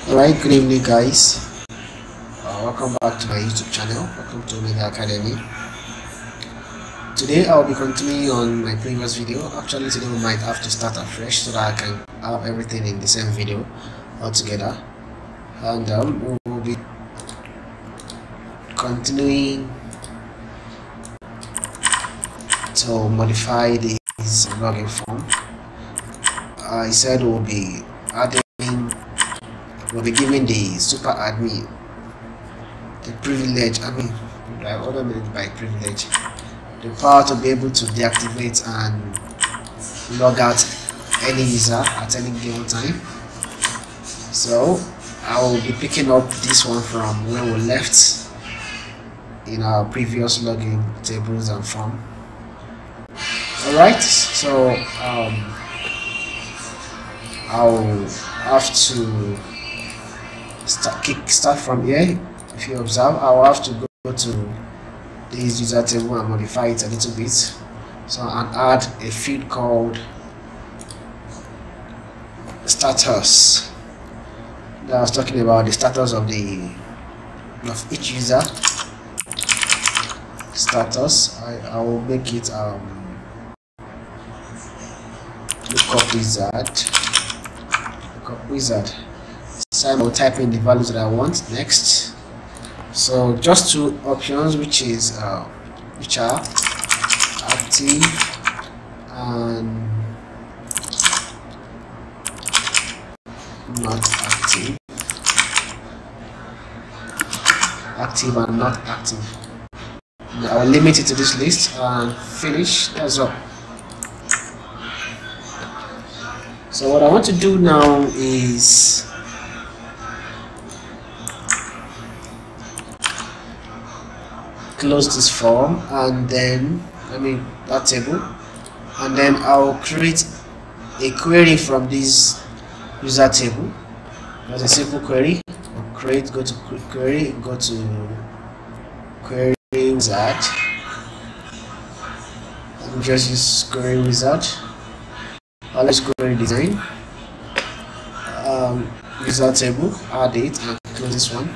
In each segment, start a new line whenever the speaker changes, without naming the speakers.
Alright, good evening guys. Welcome back to my YouTube channel. Welcome to Omega Academy. Today I'll be continuing on my previous video. Actually today we might have to start afresh so that I can have everything in the same video altogether. And we will be continuing to modify this login form. I said we'll be giving the super admin the privilege, what I mean by privilege, the power to be able to deactivate and log out any user at any given time. So I will be picking up this one from where we left in our previous login tables and form. Alright, so I'll have to start from here. If you observe, I'll have to go to this user table and modify it a little bit, so and add a field called status. That I was talking about the status of each user. Status. I will make it lookup wizard. So I will type in the values that I want next. So just two options, which are active and not active. Active and not active. I will limit it to this list and finish. That's all. So what I want to do now is close this form and then that table, and then I'll create a query from this user table. There's a simple query. Go to query, go to query wizard. Let me just use query wizard. Let's query design, user table, add it and close this one.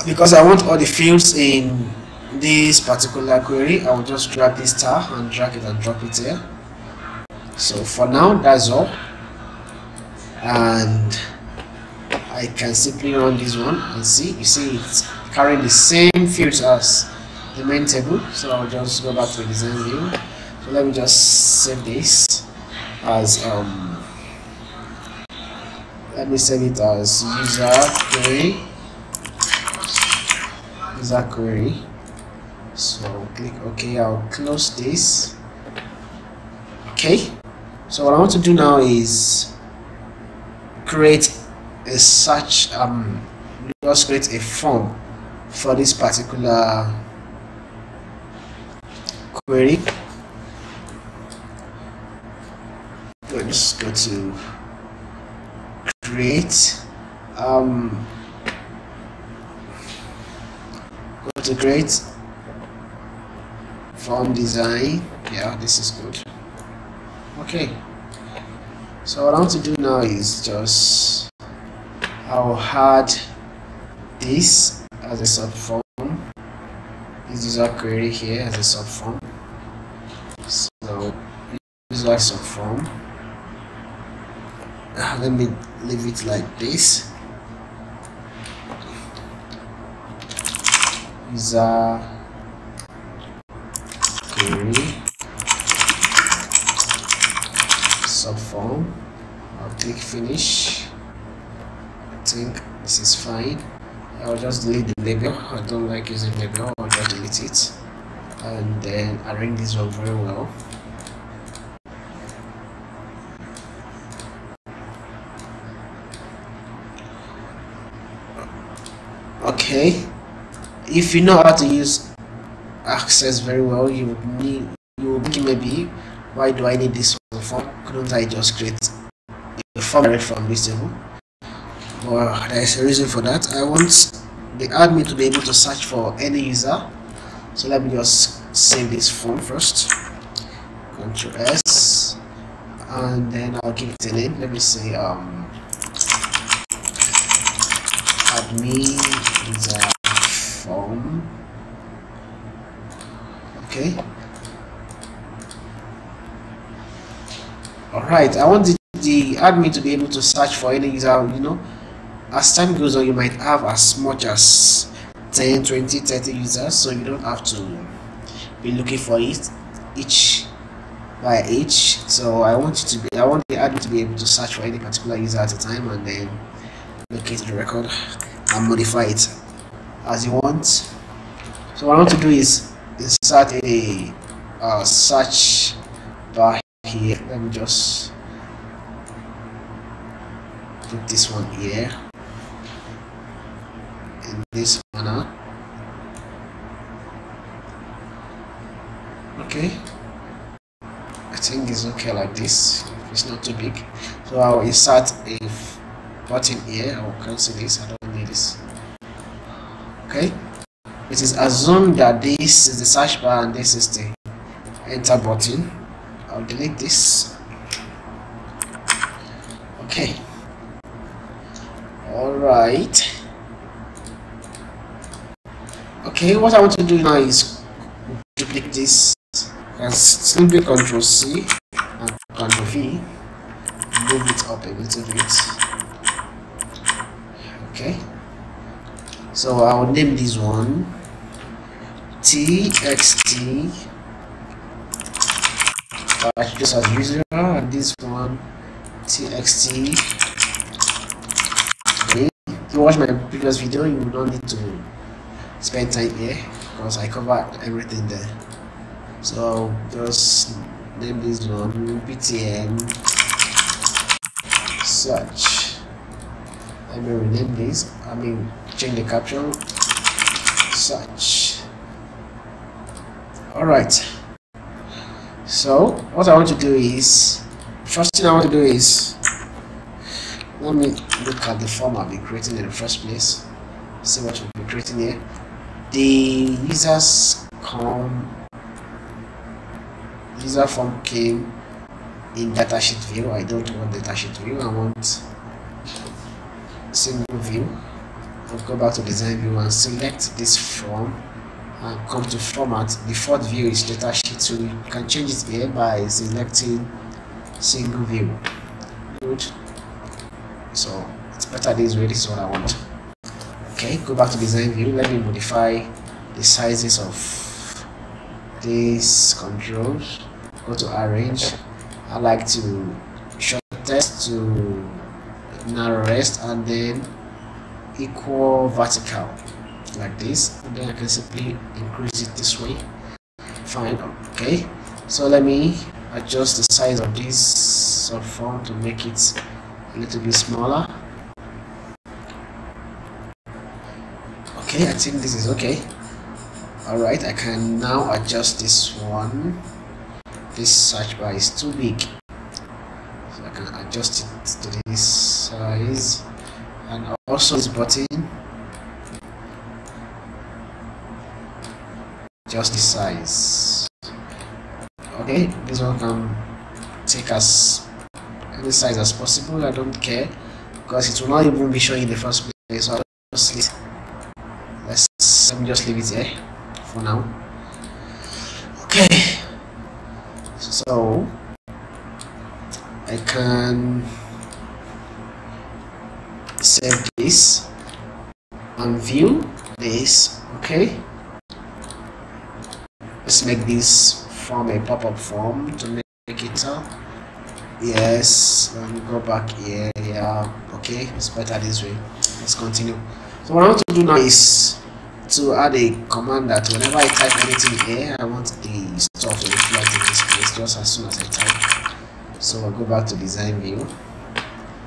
Because I want all the fields in this particular query, I will just grab this star and drag it and drop it here. So for now, that's all, and I can simply run this one and see. You see, it's carrying the same fields as the main table. So I'll just go back to the design view. So let me just save this as let me save it as user query. So click OK. I'll close this. Okay, so what I want to do now is create a search, just create a form for this particular query. Let's go to create, go to create form design. Yeah, this is good. Okay, so what I want to do now is just I'll add this as a subform, this user query here as a subform. So user subform, let me leave it like this. User query subform. I'll click finish. I think this is fine. I'll just delete the label. I don't like using label. I'll just delete it and then arrange this one very well. Okay, if you know how to use Access very well, you will be maybe, why do I need this form? Couldn't I just create a form from this table? Well, there is a reason for that. I want the admin to be able to search for any user. So let me just save this form first. Ctrl S, and then I'll give it a name. Let me say admin user form. Okay. Alright, I want the admin to be able to search for any user. You know, as time goes on, you might have as much as 10, 20, 30 users, so you don't have to be looking for it each by each. So I want the admin to be able to search for any particular user at a time and then locate the record and modify it as you want. So what I want to do is insert a search bar here. Let me just put this one here in this manner. Okay, I think it's okay like this. It's not too big, so I'll insert a button here. I'll cancel this. I don't need this. Okay, it is assumed that this is the search bar and this is the enter button. I'll delete this. Okay, all right. Okay, what I want to do now is duplicate this and simply Ctrl C and Ctrl V, move it up a little bit. Okay, so I will name this one txt just as usual, and this one txt. Okay, if you watch my previous video, you will not need to spend time here because I covered everything there. So just name this one btn search. Let me rename this. Change the caption search. Alright, so what I want to do is, first thing I want to do is, let me look at the form I'll be creating in the first place, see what we'll be creating here. The user form came in datasheet view. I don't want datasheet view, I want single view. I'll go back to design view and select this form and come to format. Default view is datasheet, so you can change it here by selecting single view. Good, so it's better this way. This is what I want. Okay, go back to design view. Let me modify the sizes of these controls. Go to arrange. I like to shortest to narrowest and then equal vertical like this, and then I can simply increase it this way. Fine. Okay, so let me adjust the size of this subform to make it a little bit smaller. Okay, I think this is okay. Alright, I can now adjust this one. This search bar is too big, so I can adjust it to this size, and also this button, adjust the size. Okay, this one can take as any size as possible. I don't care because it will not even be showing in the first place, so I'll just let me just leave it here for now. Okay, so I can save this and view this. Okay, let's make this form a pop-up form to make it up. Yes, let me go back here. Yeah, okay, it's better this way. Let's continue. So what I want to do now is to add a command that whenever I type anything here, I want the stuff to reflect in this place just as soon as I type. So I'll go back to design view.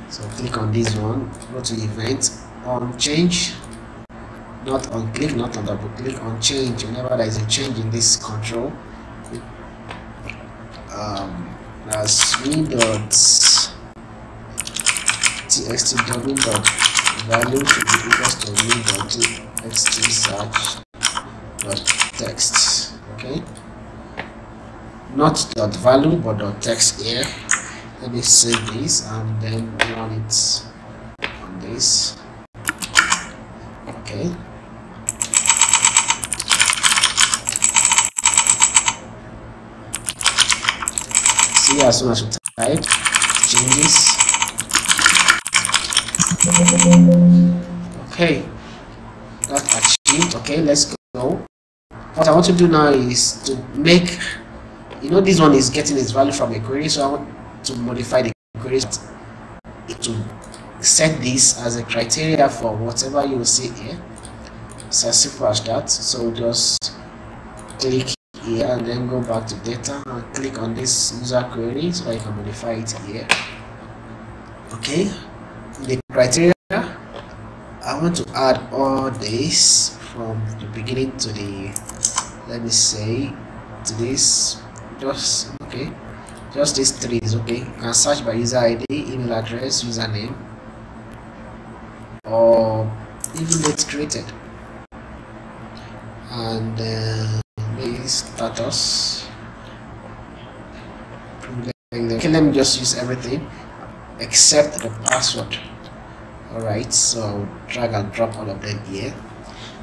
So click on this one, go to event, on change, not on click, not on double click, on change. Whenever there is a change in this control, as me.txt double dot value should be equals to me.txt search dot text. Okay, not dot value but dot text here. Let me save this and then run it on this. Okay. See, as soon as you type changes. Okay, that's achieved. Okay, let's go. What I want to do now is to make, this one is getting its value from a query, so I want to modify the query to set this as a criteria for whatever you will see here. It's as simple as that. So just click here and then go back to data and click on this user query so I can modify it here. Okay, the criteria, I want to add all this from the beginning to the, let me say, to this, just these three is okay. You can search by user ID, email address, username, or even date created, and maybe status. Okay, let me just use everything except the password. Alright, so I'll drag and drop all of them here.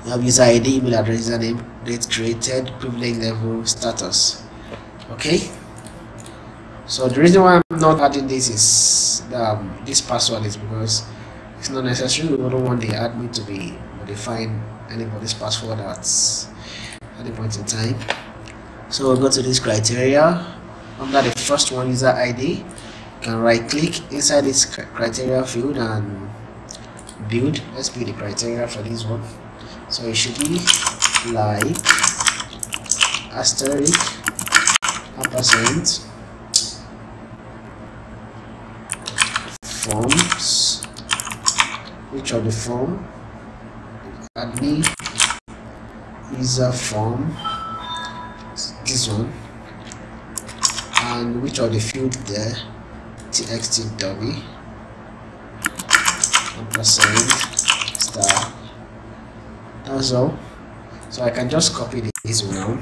You have user ID, email address, username, date created, privilege level, status. Okay, so the reason why I'm not adding this is this password is because it's not necessary. We don't want the admin to be modifying anybody's password at any point in time. So we'll go to this criteria. Under the first one, user ID, you can right click inside this criteria field and build. Let's build the criteria for this one. So it should be like asterisk ampersand forms, which of the form, admin user form, this one, and which of the field there, txt dummy ampersand star. That's all. So I can just copy this one now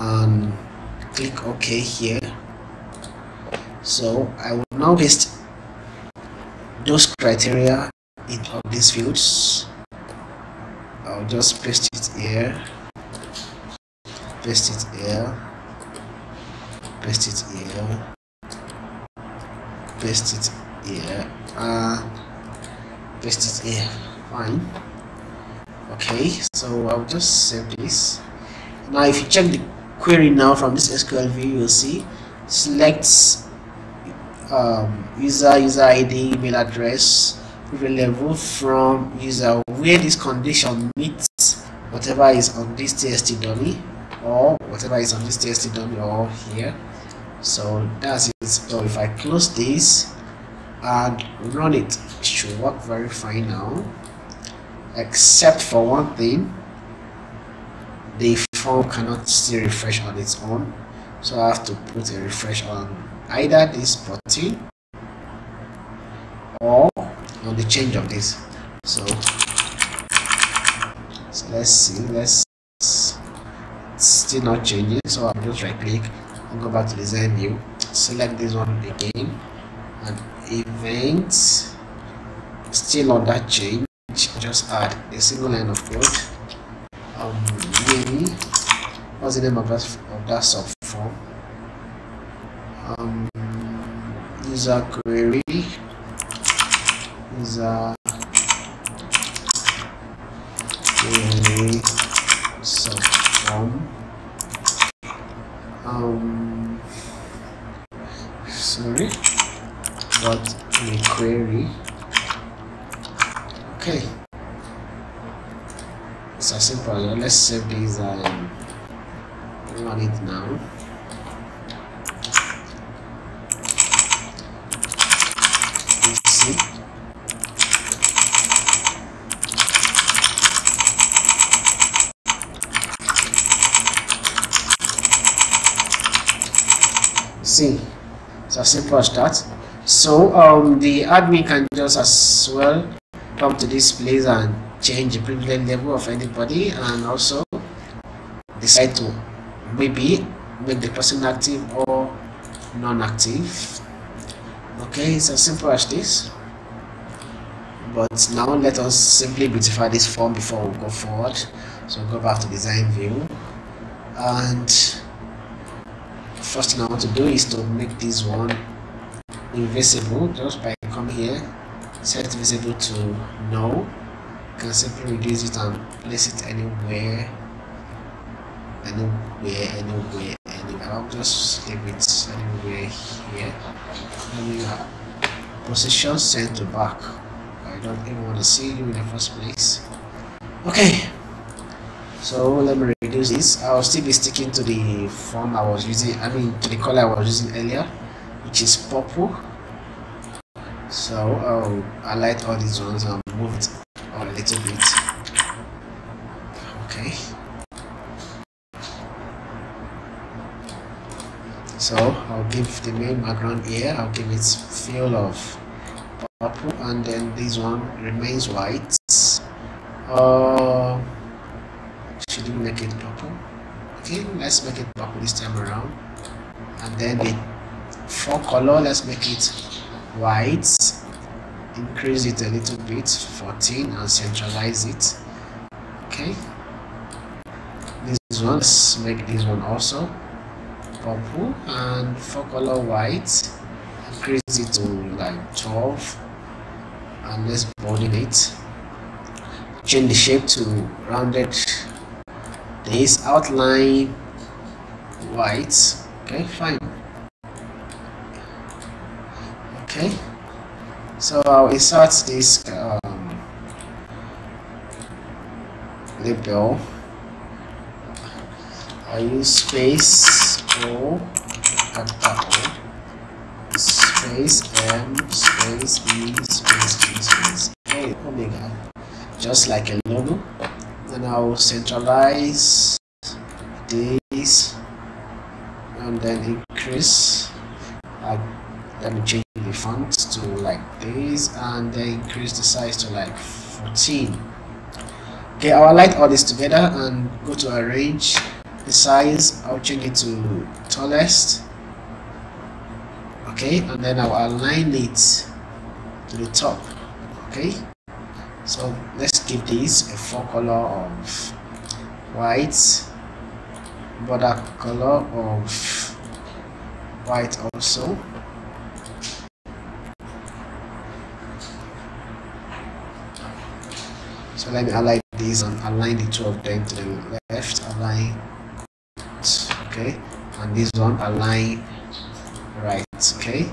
and click OK here. So I will now paste those criteria in all these fields. I'll just paste it here, paste it here, paste it here, paste it here, paste it here. Fine. Okay, so I'll just save this. Now if you check the query now from this SQL view, you'll see select user ID, email address, privilege level from user, where this condition meets whatever is on this txt dummy or whatever is on this txt dummy or here. So that's it. So if I close this and run it, it should work very fine now, except for one thing, the form cannot still refresh on its own, so I have to put a refresh on either this button or on the change of this. So let's see, it's still not changing, so I'll just right click and go back to design view, select this one again, and event, still on that change, just add a single line of code. Maybe what's the name of that subform? User query, user query subform. Sorry, but a query. Okay, it's as simple as that. Let's save this and run it now. See, it's as simple as that. So the admin can just as well come to this place and change the privilege level of anybody, and also decide to maybe make the person active or non-active. Okay, it's as simple as this. But now let us simply beautify this form before we go forward. So go back to design view, and first thing I want to do is to make this one invisible just by coming here, set visible to no. You can simply reduce it and place it anywhere. I'll just leave it anywhere here. Position send to back. I don't even want to see you in the first place. Okay, so let me reduce this. I'll still be sticking to the form I was using, to the color I was using earlier, which is purple. So I'll highlight all these ones and move it a little bit. Okay, so I'll give the main background here, I'll give it feel of purple, and then this one remains white. Should we make it purple? Okay, let's make it purple this time around. And then the font color, let's make it white, increase it a little bit, 14, and centralize it. Okay, this one, let's make this one also purple, and font color white, increase it to like 12, and let's broaden it. Change the shape to rounded. This outline white. Okay, fine. Okay, so I'll insert this label. I use space O, capital O, space M, space E, space E, space A, omega, just like a logo. Then I'll centralize this and then increase. Let me change the font to like this, and then increase the size to like 14. Okay, I'll highlight all this together and go to arrange the size. I'll change it to tallest. Okay, and then I'll align it to the top. Okay, so let's give this a font color of white, border color of white also. So let me align these and align the two of them to the left, align, okay, and this one align right. Okay,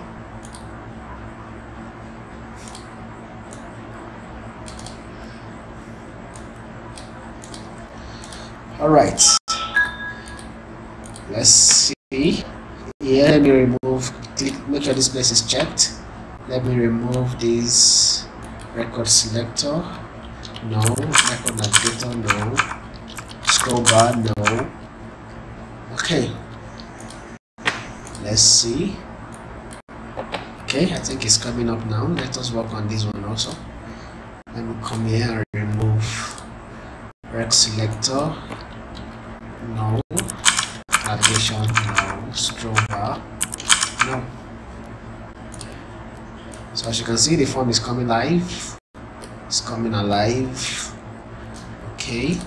all right, let's see here. Let me remove, make sure this place is checked. Let me remove this record selector, no, record navigator, no, scroll bar, no. Okay, let's see. Okay, I think it's coming up now. Let us work on this one also. Let me come here and remove rec selector, no, navigation, no, scroll bar, no. So as you can see, the form is coming live. It's coming alive. Okay,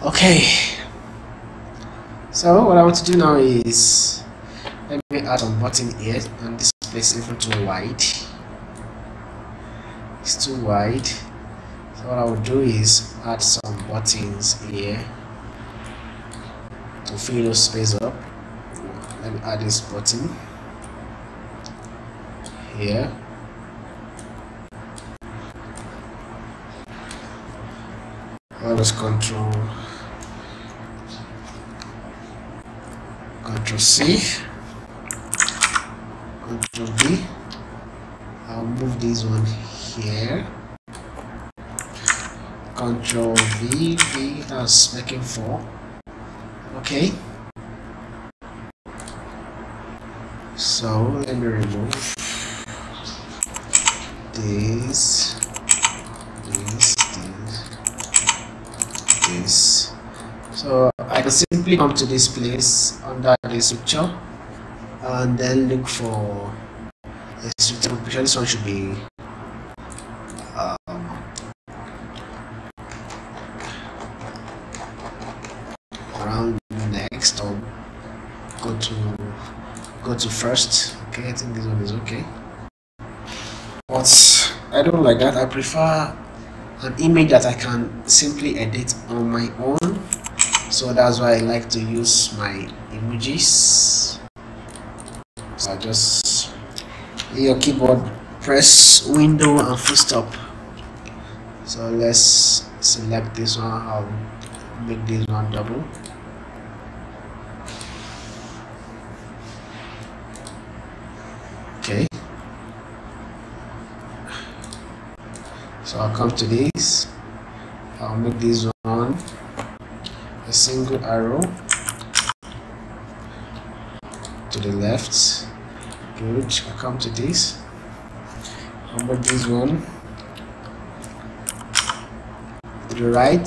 okay, so what I want to do now is let me add some button here, and this place is even too wide. It's too wide. So what I will do is add some buttons here to fill the space up. Let me add this button here. I'll just control C, Control V. I'll move this one here. Control V, that's making 4. Okay, so let me remove this. this. So I can simply come to this place under this picture and then look for a suitable picture. This one should be around next, or go to first. Okay, I think this one is okay, but I don't like that. I prefer an image that I can simply edit on my own, so that's why I like to use my emojis. So I just in your keyboard press window and full stop. So let's select this one. I'll make this one double. Okay, so I'll come to this. I'll make this one a single arrow to the left. Good. I'll come to this. I'll make this one to the right,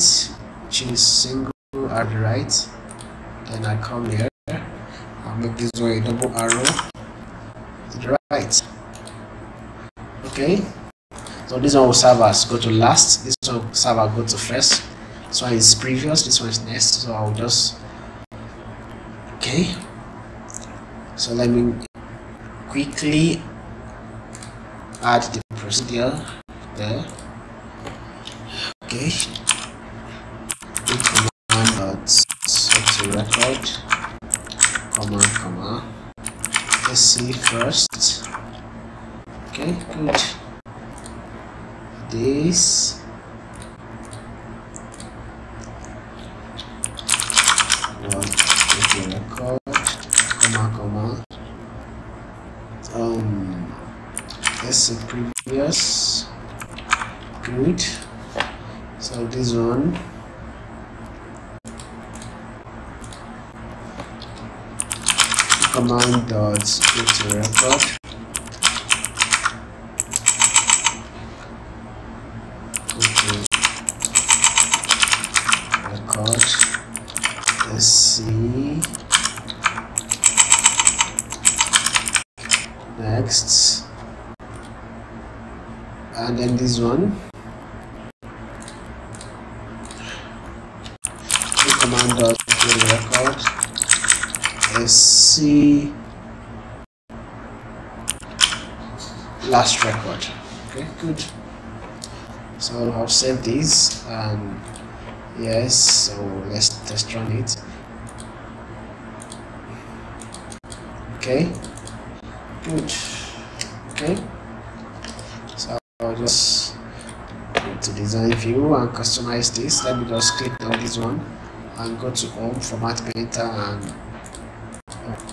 choose single at the right. Then I come here. I'll make this one a double arrow to the right. Okay, so this one will serve as go to last, this one will serve as go to first. This one is previous, this one is next. So I'll just, okay, so let me quickly add the procedure there. Okay, command dot set to record, comma, let's see first. Okay, good. This record, comma, let's see previous. Good. So this one, command dot set to record, let's see, next, and then this one, command dot record, let's see, last record. Okay, good. So I'll save this, and yes, so let's test run it. Okay, good. Okay, so I'll just go to design view and customize this. Let me just click on this one and go to home, format painter, and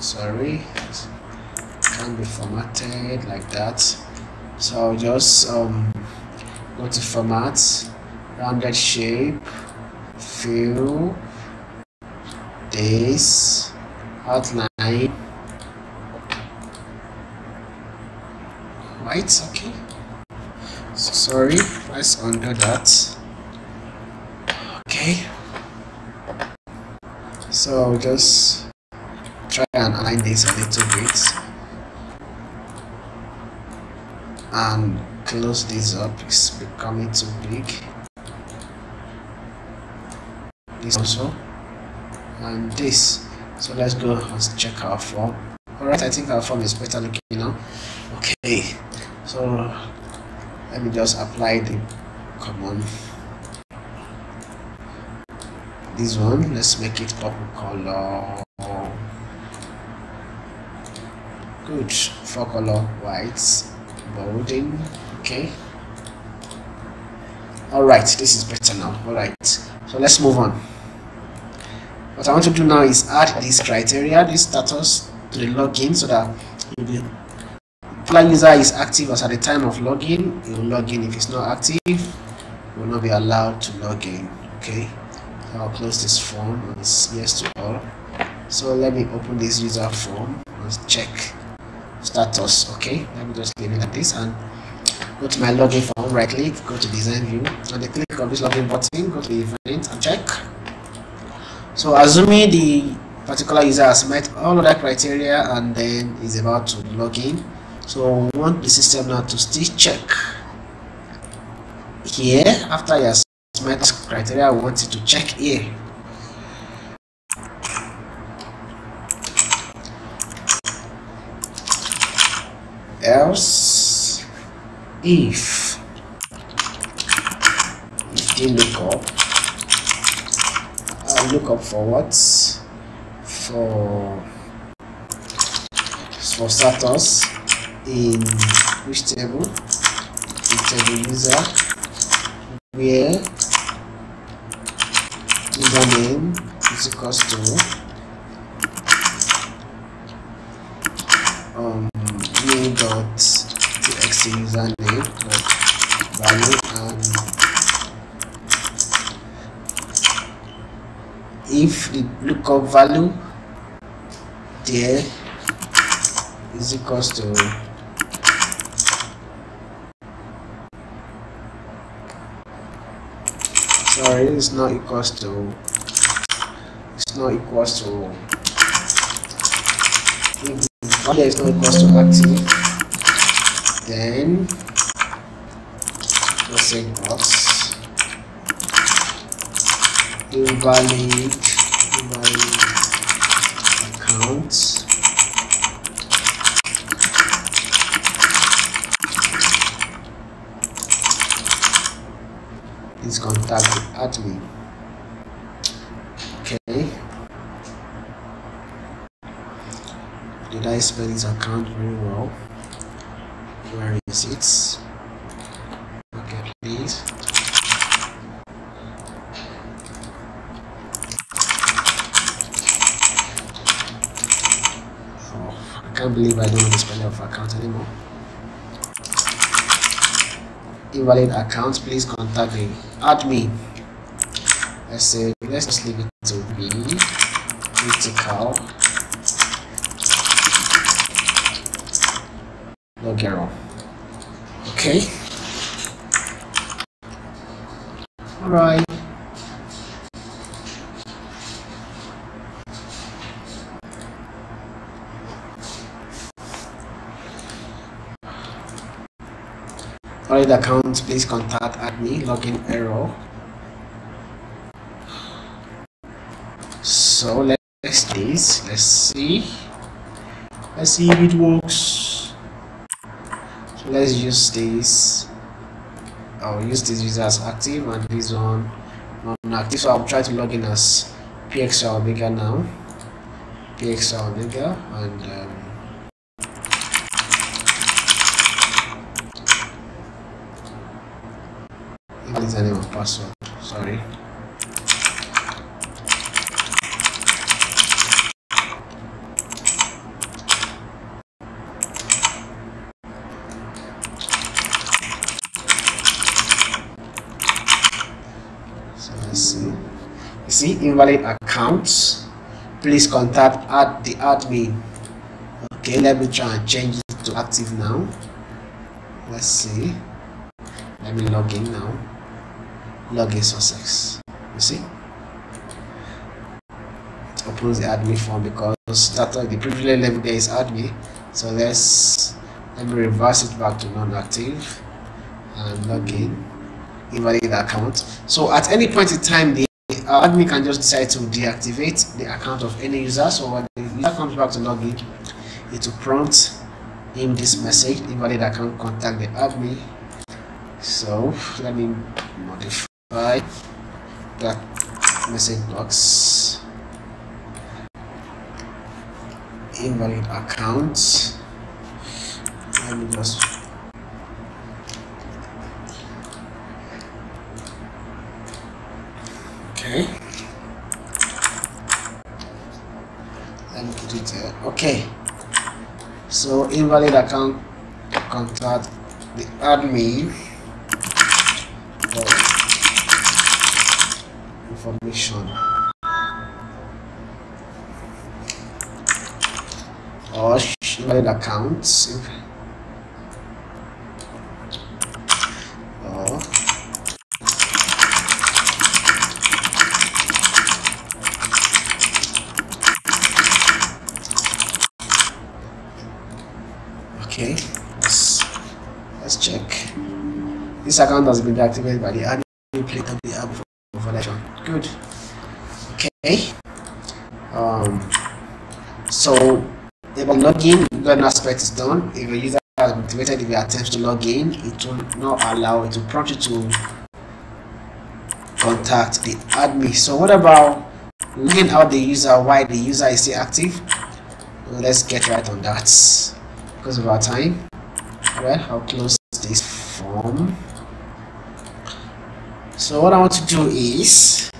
sorry, it can't be formatted like that. So I'll just go to format, rounded shape, fill, this, outline, white. Okay, so sorry, let's undo that. Okay, so I'll just try and align this a little bit and close this up. It's becoming too big. This also, and this. So let's go and check our form. Alright, I think our form is better looking now. Okay, so let me just apply the common. This one, let's make it purple color. Good. 4 color white, bolding. Okay, all right, this is better now. All right, so let's move on. What I want to do now is add this criteria, this status, to the login, so that the Polar user is active as at the time of login. It will log in. If it's not active, it will not be allowed to log in. Okay, so I'll close this form and it's yes to all. So let me open this user form and check status. Okay, let me just leave it like this and go to my login form, right click, go to design view, and the click of this login button, go to the event and check. So assuming the particular user has met all of that criteria and then is about to log in, so we want the system now to still check here. After he has met criteria, we want it to check here. Else, if the lookup for what, for status in which table, in table user, where username is equals to me.txt username value, and if the lookup value there is equals to it's not equals to if the value is not equals to active, then message box invalid account is contact the admin. Okay, did I spell this account very well? Where is it? Okay, please. I can't believe I don't know the spelling of account anymore. Invalid account, please contact the admin. Let's just leave it to be critical log error. Okay, all right. Valid account, please contact admin, login error. So let's do this. Let's see if it works. So let's use this. I'll use this user as active and this one non-active. So I'll try to log in as PXL Omega now. PXL Omega, and username and password. Sorry. So let's see. You see, invalid accounts. Please contact the admin. Okay, let me try and change it to active now. Let's see. Let me log in now. Login success. You see, it opens the admin form because the privilege level there is admin. So let me reverse it back to non-active and log in. Invalid account. So at any point in time, the admin can just decide to deactivate the account of any user. So when the user comes back to login, it will prompt him this message: invalid account, contact the admin. So let me modify that message box. Invalid account. Let me just okay. Let me put it there. Okay. So invalid account, contact the admin for information, or invalid accounts. Okay, let's check. This account has been deactivated by the admin plate of the app for validation. Good. Okay. So about login, login aspect is done. If a user has been activated, if you attempt to log in, it will not allow it to prompt you to contact the admin. So what about logging out the user while the user is still active? Well, let's get right on that because of our time. Alright, I'll close this form. So what I want to do is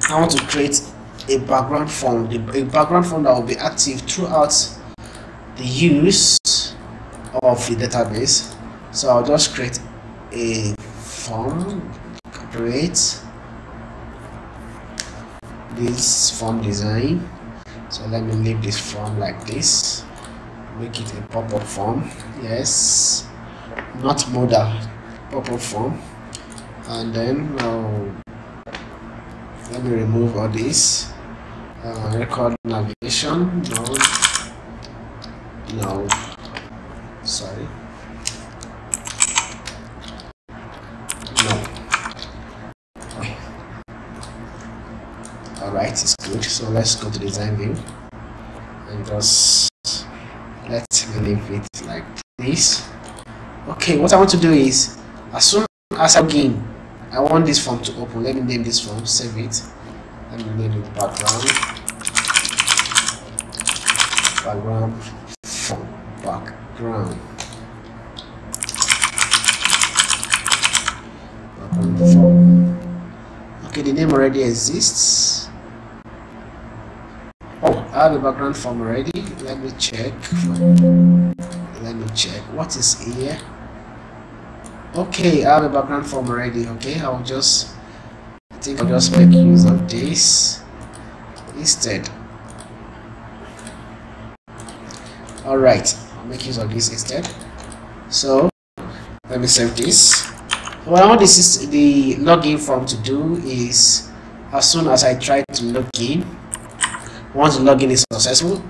I want to create a background form, a background form that will be active throughout the use of the database. So I'll just create a form, create this form design. So let me leave this form like this, make it a pop-up form. Yes, not modal, pop-up form. And then let me remove all this. Record navigation, no, sorry, no. Okay. Alright, it's good. So let's go to design view and just let me leave it like this. Okay, what I want to do is as soon as I begin, I want this form to open. Let me name this form, save it. Let me name it background form, background form. Okay, the name already exists. Oh, I have a background form already. Let me check. What is here? Okay, I have a background form already. Okay, I think I'll just make use of this instead. Alright, I'll make use of this instead. So let me save this. What I want the login form to do is as soon as I try to log in, once the login is successful,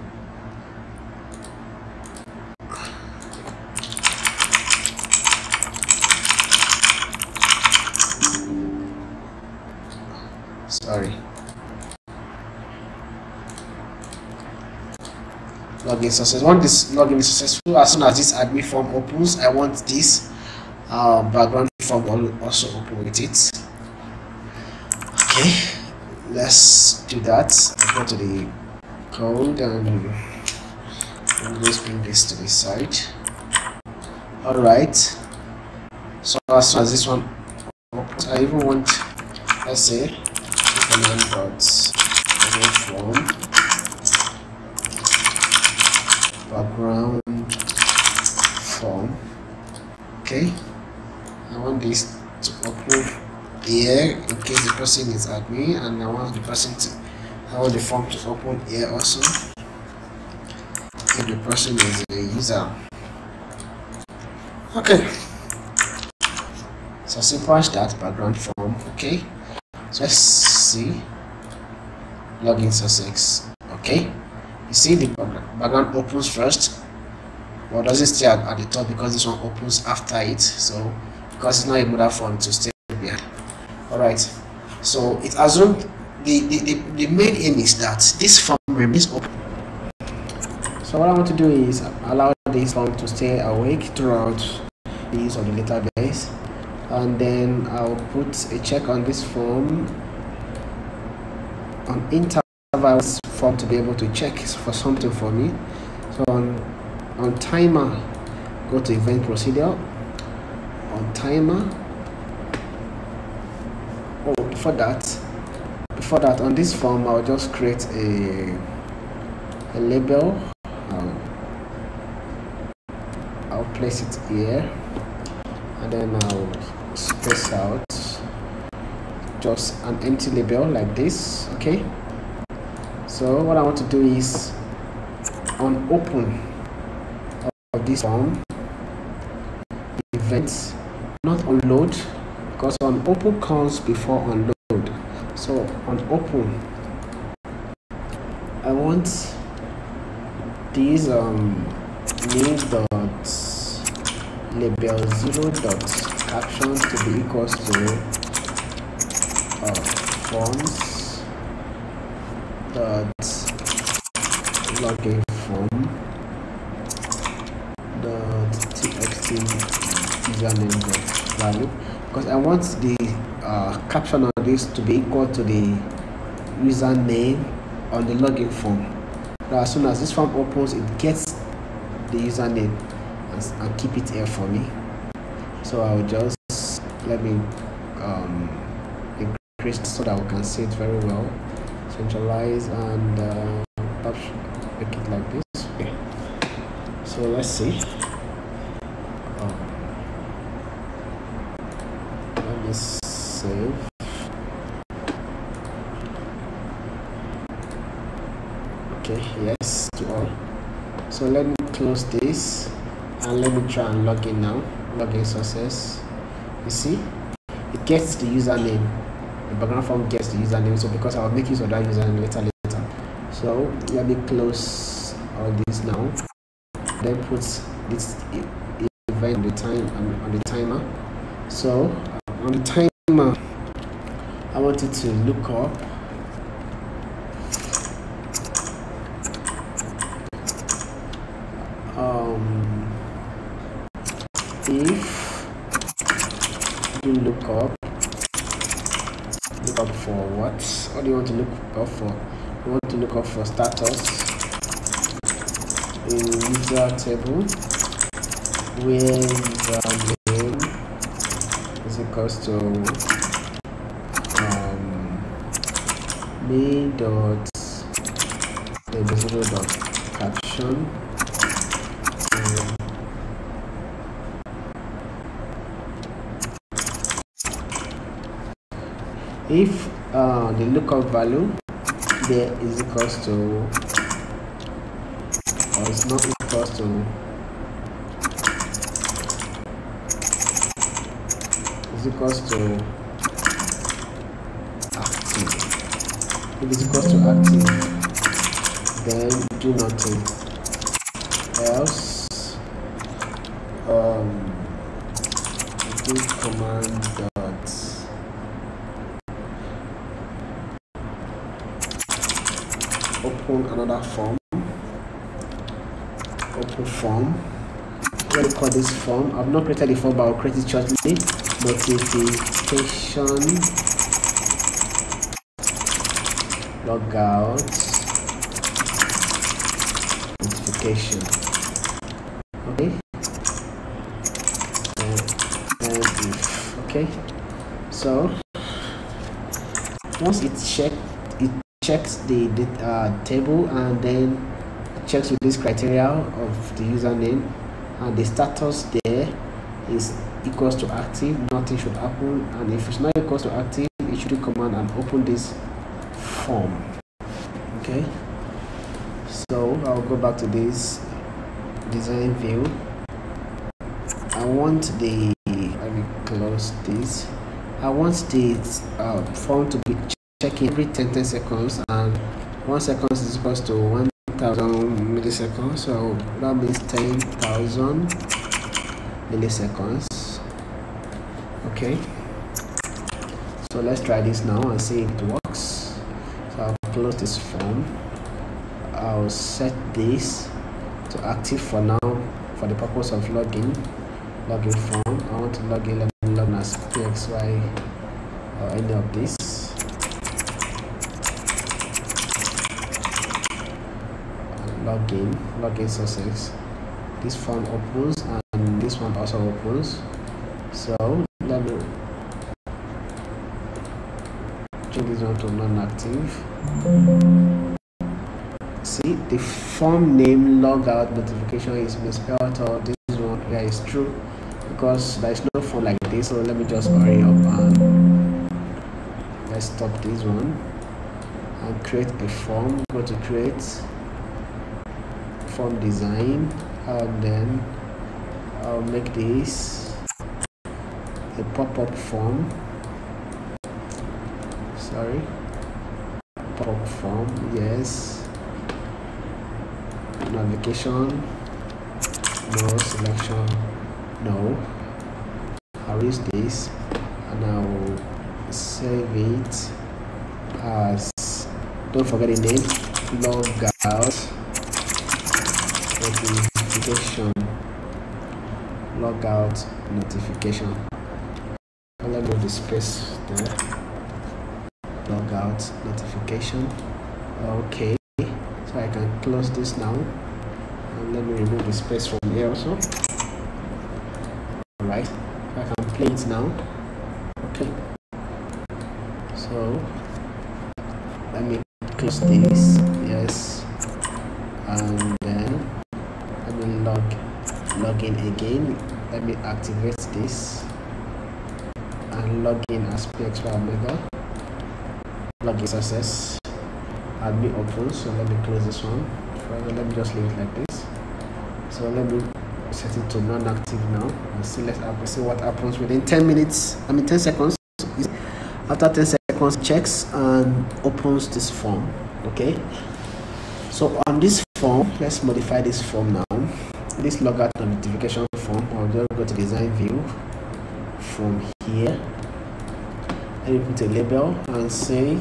login success. Once this login is successful, as soon as this admin form opens, I want this background form also open with it. Okay, let's do that. I'll go to the code and let's bring this to the side. Alright, so as soon as this one opens, I even want, let's say, form background form. Okay, I want this to open here in case the person is admin, and I want the form to open here also if the person is a user. Okay, so simple as that. Background form. Okay, so let's see login success. Okay, you see the background opens first, but doesn't stay at the top because this one opens after it. So because it's not a modal form to stay behind. Alright, so it assumed the main aim is that this form remains open. So what I want to do is allow this form to stay awake throughout the use of the database, and then I'll put a check on this form on intervals form to be able to check for something for me. So on timer, go to event procedure. On timer, before that on this form I'll just create a label. I'll place it here, and then I'll space out just an empty label like this. Okay, so what I want to do is on open of this form events, not on load, because on open comes before on load. So on open I want these main dots label 0 dot caption to be equals to forms dot login form dot txt username dot value, because I want the caption of this to be equal to the username on the login form. Now as soon as this form opens, it gets the username and keep it here for me. So I'll just let me increase so that we can see it very well. Centralize and make it like this. Okay. So let's see. Let me save. Okay, yes to all. So let me close this and let me try and log in now. Login success. You see, it gets the username. The background form gets the username. So because I'll make use of that username later. So let me close all this now. Then put this event on the timer. So on the timer, I want it to look up if you look up for what do you want to look up for? You want to look up for status in user table where the name is equals to me dot dot caption if the lookup value there is equals to or is not equals to is equals to active. If it's equals to active, then do nothing else. Do command dot open another form. Open form. I'm going to call this form. I've not created the form, but I'll create it shortly. Notification logout notification. Okay. And if okay. So once it checks the table and then checks with this criteria of the username and the status there is equals to active, nothing should happen, and if it's not equals to active, it should command and open this form. Okay, so I'll go back to this design view. I want the let me close this. I want the form to be checking every 10 seconds, and 1 second is equals to 1000 milliseconds, so that means 10,000 milliseconds. Okay, so let's try this now and see if it works. So I'll close this form. I'll set this to active for now for the purpose of login form. I want to log in. Let me log in as PXY or any of this. Login success. This form opens and this one also opens. So let me change this one to non-active. See, the form name logout notification is misspelled, or this one here is true because there is no form like this. So let me just hurry up and let's stop this one and create a form. Go to create form design, and then I'll make this a pop-up form. Sorry, pop-up form. Yes. Navigation, no selection, no. I'll use this and I'll save it as, don't forget the name, logout notification. Logout notification. I'll let me move the space there. Logout notification. Okay, so I can close this now, and let me remove the space from here also. All right, I can play it now. Okay, so let me close this. Yes, and then let me log in again. Let me activate this and log in as PXY Omega. Login success. Admin open. So let me close this one. Let me just leave it like this. So let me set it to non-active now and see. Let's see what happens within 10 minutes. 10 seconds. After 10 seconds, checks and opens this form. Okay. So on this form, let's modify this form now. This logout notification form. I'll just go to design view from here. Let me put a label and say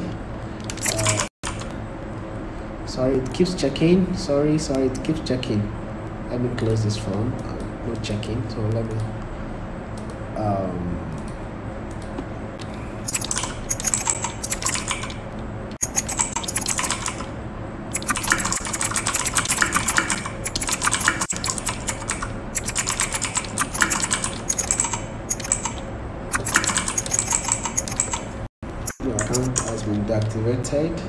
sorry, it keeps checking. Sorry, it keeps checking. Let me close this form. No checking. So let me your account has been deactivated.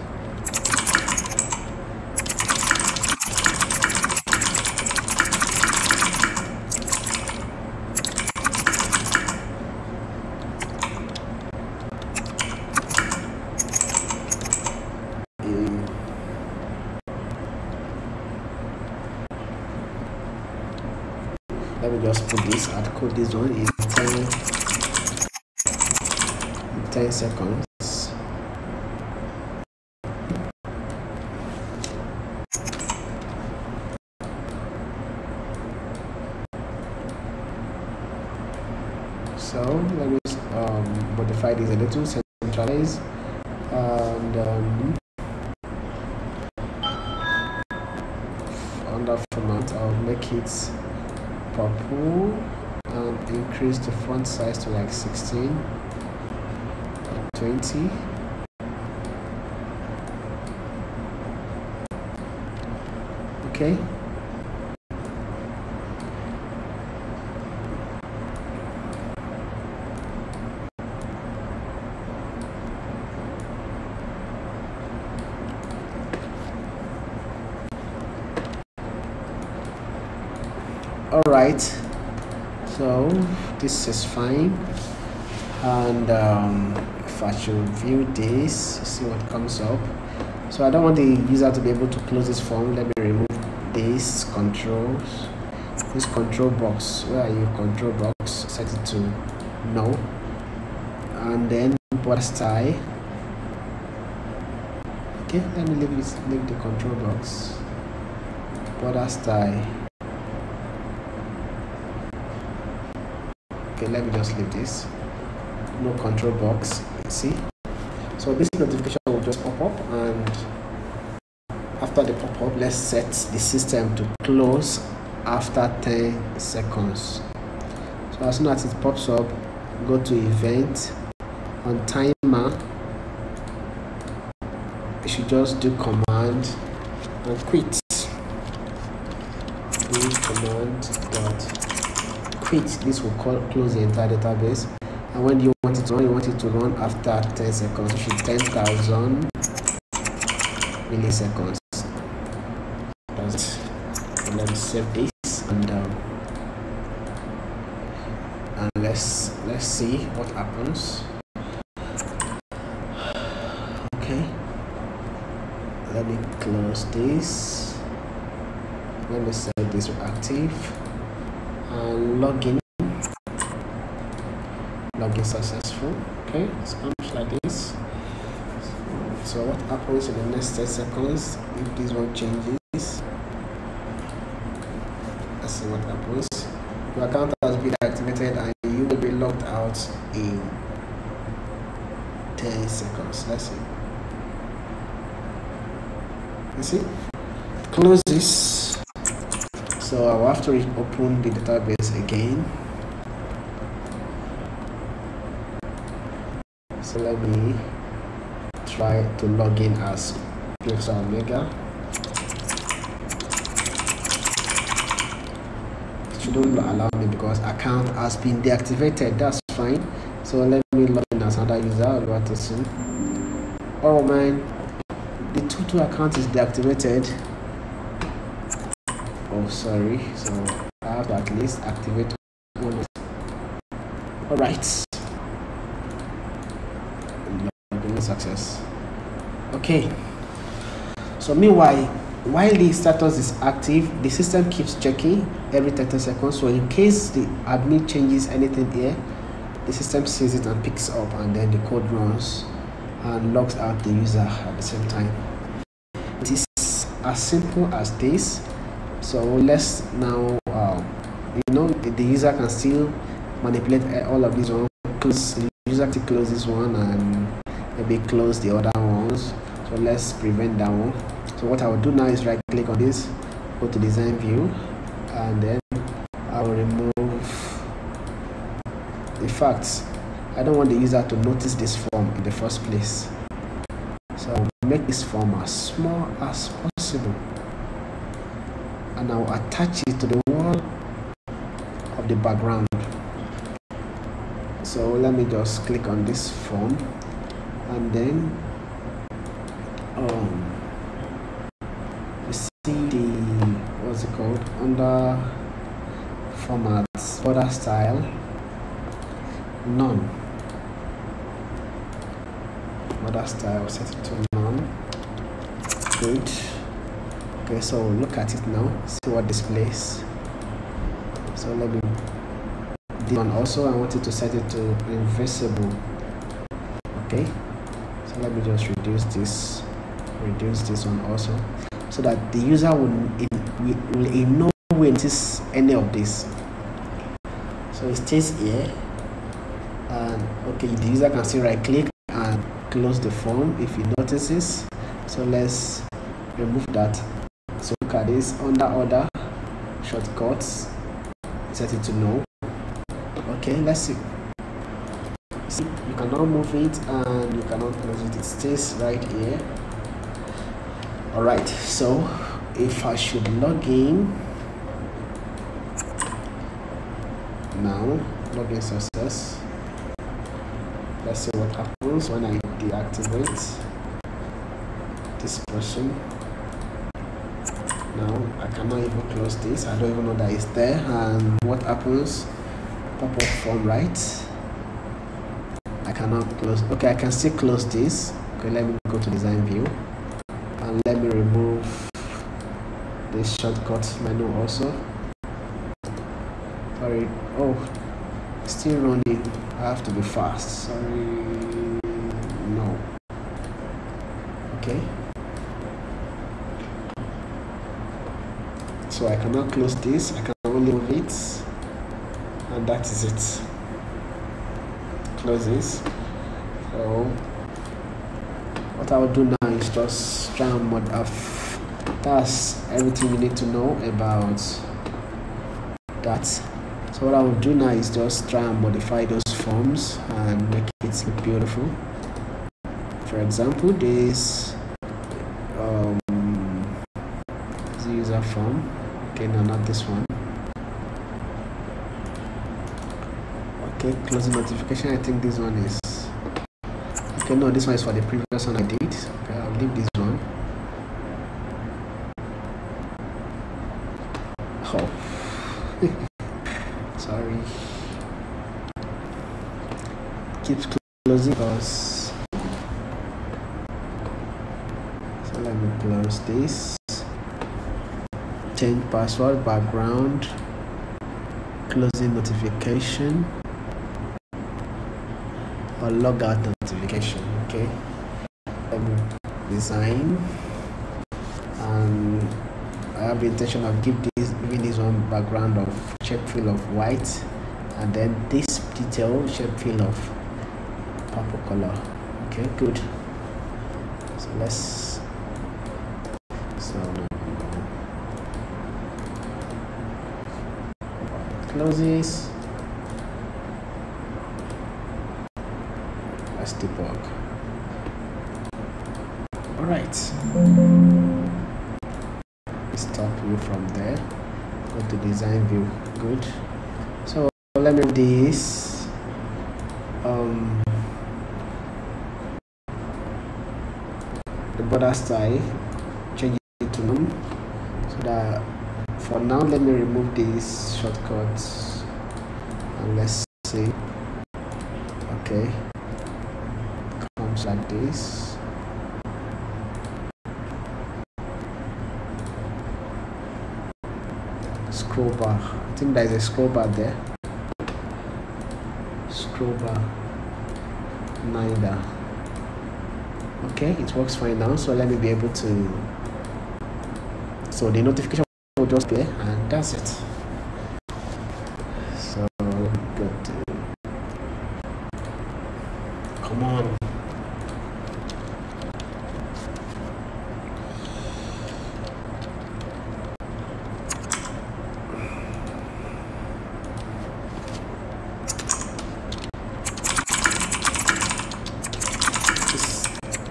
Let me just put this, I'll code this one in 10 seconds. So let me modify this a little, centralize, and under format I'll make it purple and increase the font size to like 16 or 20. Okay. All right, so this is fine, and if I should view this, see what comes up. So I don't want the user to be able to close this form. Let me remove this controls, this control box. Where are you? Control box, set it to no, and then border style. Okay, let me leave the control box, border style. Okay, let me just leave this. No control box. See? So this notification will just pop up, and after the pop up, let's set the system to close after 10 seconds. So as soon as it pops up, go to event. On timer, you should just do command and quit. Do command dot quit. This will close the entire database. And when you want it to run, you want it to run after 10 seconds. You should 10,000 milliseconds. And let me save this, and let's see what happens. Okay, let me close this. Let me set this to active and login successful. Okay, it comes like this. So what happens in the next 10 seconds if this one changes? Let's see what happens. Your account has been in 10 seconds. Let's see. You see, close this. So I'll have to open the database again. So let me try to log in as Pixel Omega. It shouldn't allow me because account has been deactivated. That's fine. So let me log in as another user. What to see? Oh man, the Tutu account is deactivated. Oh sorry. So I have to at least activate one. All right. Success. Okay, so meanwhile, while the status is active, the system keeps checking every 30 seconds. So in case the admin changes anything here, the system sees it and picks up, and then the code runs and logs out the user at the same time. It is as simple as this. So let's now the user can still manipulate all of these ones. The user can close this one and maybe close the other ones. So let's prevent that one. So what I will do now is right click on this, go to design view, and then I will remove. In fact, I don't want the user to notice this form in the first place. So I'll make this form as small as possible, and I'll attach it to the wall of the background. So let me just click on this form, and then you see the what's it called under formats, border style, none. Border style, set it to none. Good. Okay, so look at it now, see what displays. So let me this one also, I wanted to set it to invisible. Okay, so let me just reduce this one also, so that the user will in no way notice any of this. So it stays here, and okay, the user can still right click and close the form if he notices. So let's remove that. So look at this, under order shortcuts, set it to no. Okay, let's see. See, you cannot move it and you cannot close it. It stays right here. All right, so if I should log in now, login success. Let's see what happens when I deactivate this person. Now I cannot even close this. I don't even know that it's there. And what happens? Pop-up form, right? I cannot close. Okay, I can still close this. Okay, let me go to design view, and let me remove this shortcut menu also. Sorry. Oh, still running. I have to be fast. Sorry. No. Okay. So I cannot close this. I can only move it, and that is it. Close this. So what I will do now is just try and mod off. That's everything you need to know about that. So what I will do now is just try and modify those forms and make it look beautiful. For example, this is the user form. Okay, no, not this one. Okay, closing notification. I think this one is okay. No, this one is for the previous one I did. Okay, I'll leave this one. Oh, sorry. Keeps closing because. So let me close this. Change password, background, closing notification, or log out notification. Okay, let me design, and I have the intention of giving this one background of check fill of white, and then this detail should fill of purple color. Okay, good. So let's close this. Let's debug. All right. Stop you from there. Go to design view. Good. So let me do this. The border style, change it to none. So that for now, let me remove these shortcuts and let's see. Okay, comes like this. Scroll bar. I think there is a scroll bar there. Scroll bar. Neither. Okay, it works fine now. So let me be able to. So the notification will just appear, and that's it. So go to. Come on.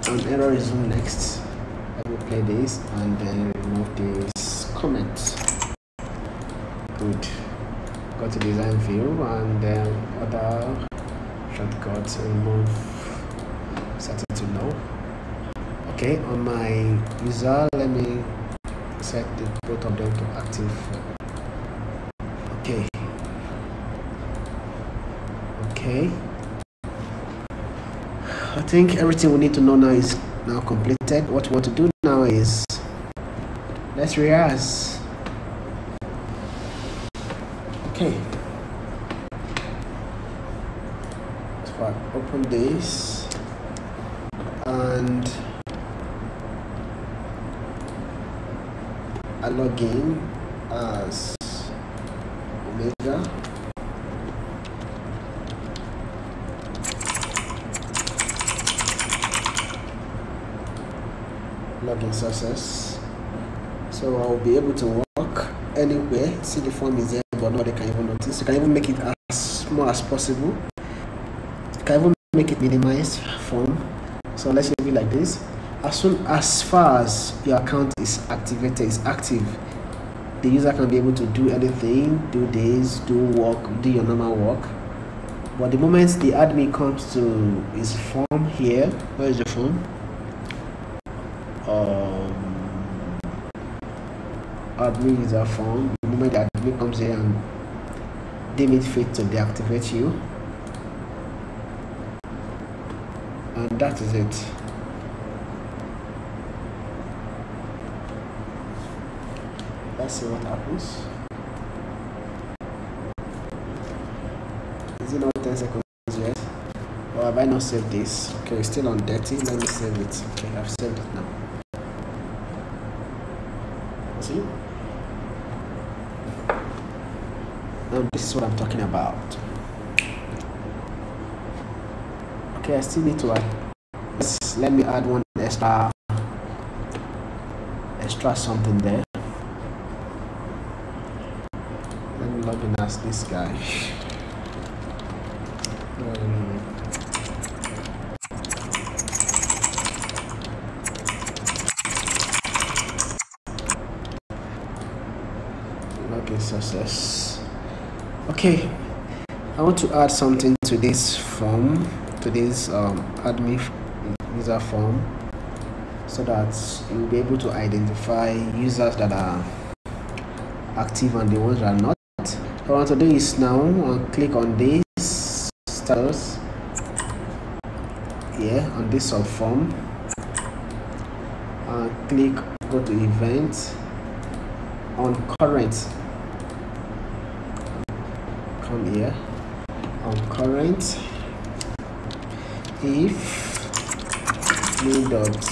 An error is on next. Let me play this and then remove this comment. Good. Go to design view and then other shortcuts, remove, set it to no. Okay, on my user, let me set both of them to active. Okay. Okay. I think everything we need to know now is now completed. What we want to do now is let's rehearse. Okay. So I open this and I log in as Omega. Login success. So I'll be able to work anywhere. See, the form is there, but nobody can even notice. You can even make it as small as possible. You can even make it minimized form. So let's leave it like this. As far as your account is activated, is active, the user can be able to do anything, do this, do work, do your normal work. But the moment the admin comes to his form here, where is the form? Admin user form. The moment the admin comes here and deem it fit to deactivate you, and that is it. Let's see what happens. Is it not 10 seconds yet? Or have I not saved this? Okay, it's still on 30. Let me save it. Okay, I've saved it now. See? Now this is what I'm talking about. Okay, I still need to add. Let me add one extra something there. Let me log in as this guy. Login success. Okay, I want to add something to this form, to this admin user form, so that you'll be able to identify users that are active and the ones that are not. What I want to do is now click on this status here on this subform and click, go to event, on current, come here, on current, if new dot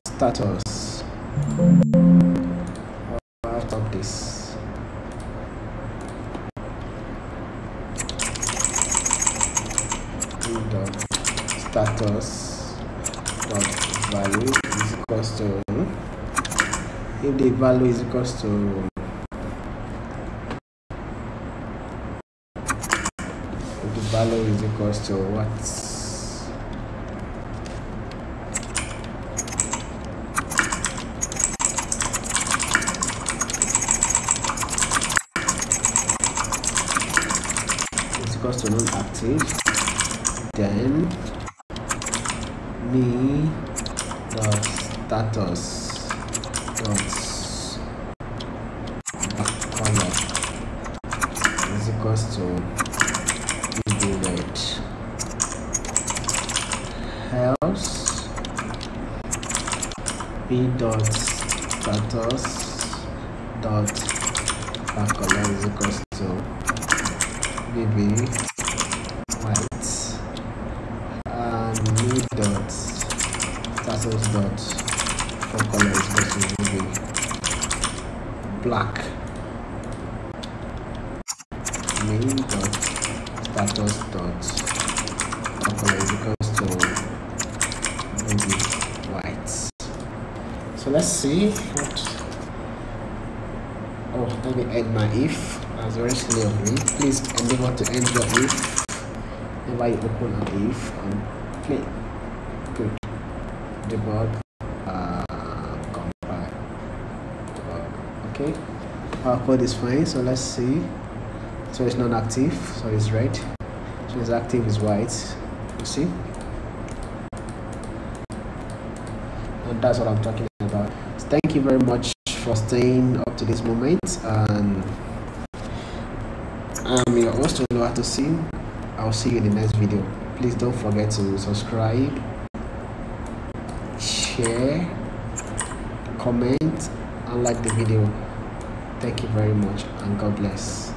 status, out of this, dot status dot value is equals to, if the value is equals to what? Is equals to non-active, then me dot status dot color is equals to red. Else b dot status dot color is equals to bb white, and me dot status dot color is equals to bb black. Me dot status dot color is equals to maybe white. So let's see what. Oh, let me end my if. That's very silly of me. Please endeavor to end your if whenever you open an if and play. Good. Debug. Compile. Debug. Okay. Our code is fine. So let's see. So it's not active, so it's red. So it's active is white. You see? And that's what I'm talking about. So thank you very much for staying up to this moment. And I'm your host, Oluwatosin. I'll see you in the next video. Please don't forget to subscribe, share, comment, and like the video. Thank you very much, and God bless.